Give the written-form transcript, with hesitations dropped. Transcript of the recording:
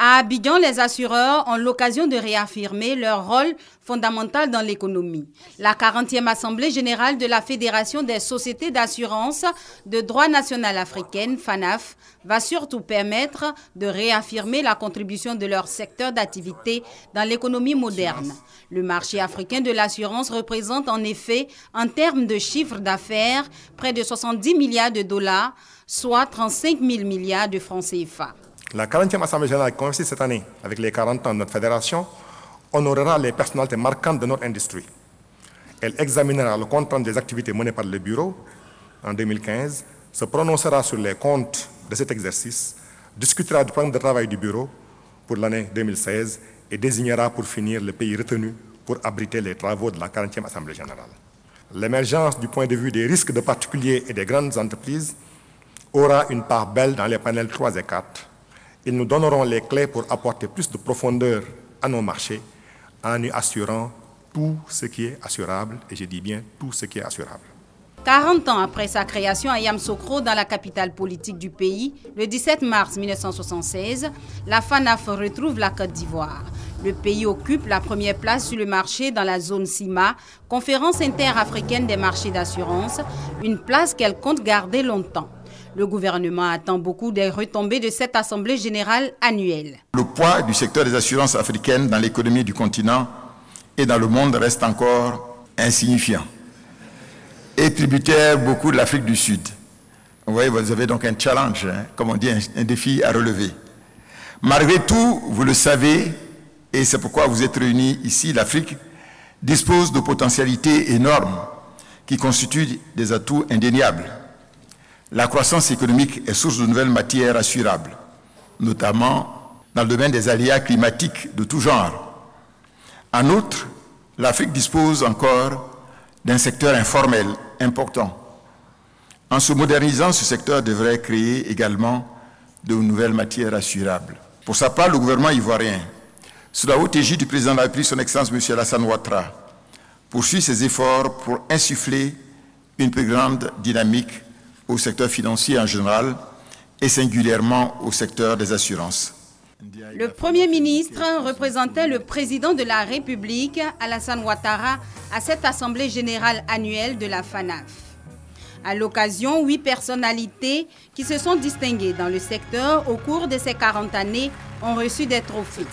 À Abidjan, les assureurs ont l'occasion de réaffirmer leur rôle fondamental dans l'économie. La 40e Assemblée générale de la Fédération des sociétés d'assurance de droit national africaine, FANAF, va surtout permettre de réaffirmer la contribution de leur secteur d'activité dans l'économie moderne. Le marché africain de l'assurance représente en effet, en termes de chiffre d'affaires, près de 70 milliards de dollars, soit 35 000 milliards de francs CFA. La 40e Assemblée générale qui consiste cette année avec les 40 ans de notre fédération honorera les personnalités marquantes de notre industrie. Elle examinera le compte rendu des activités menées par le bureau en 2015, se prononcera sur les comptes de cet exercice, discutera du programme de travail du bureau pour l'année 2016 et désignera pour finir le pays retenu pour abriter les travaux de la 40e Assemblée générale. L'émergence du point de vue des risques de particuliers et des grandes entreprises aura une part belle dans les panels 3 et 4. Ils nous donneront les clés pour apporter plus de profondeur à nos marchés en y assurant tout ce qui est assurable, et je dis bien tout ce qui est assurable. 40 ans après sa création à Yamoussoukro, dans la capitale politique du pays, le 17 mars 1976, la FANAF retrouve la Côte d'Ivoire. Le pays occupe la première place sur le marché dans la zone CIMA, Conférence interafricaine des marchés d'assurance, une place qu'elle compte garder longtemps. Le gouvernement attend beaucoup des retombées de cette Assemblée générale annuelle. Le poids du secteur des assurances africaines dans l'économie du continent et dans le monde reste encore insignifiant et tributaire beaucoup de l'Afrique du Sud. Vous voyez, vous avez donc un challenge, comme on dit, un défi à relever. Malgré tout, vous le savez, et c'est pourquoi vous êtes réunis ici, l'Afrique dispose de potentialités énormes qui constituent des atouts indéniables. La croissance économique est source de nouvelles matières assurables, notamment dans le domaine des aléas climatiques de tout genre. En outre, l'Afrique dispose encore d'un secteur informel important. En se modernisant, ce secteur devrait créer également de nouvelles matières assurables. Pour sa part, le gouvernement ivoirien, sous la haute égide du président de la République, son Excellence M. Alassane Ouattara, poursuit ses efforts pour insuffler une plus grande dynamique au secteur financier en général et singulièrement au secteur des assurances. Le Premier ministre représentait le président de la République, Alassane Ouattara, à cette Assemblée générale annuelle de la FANAF. À l'occasion, 8 personnalités qui se sont distinguées dans le secteur au cours de ces 40 années ont reçu des trophées.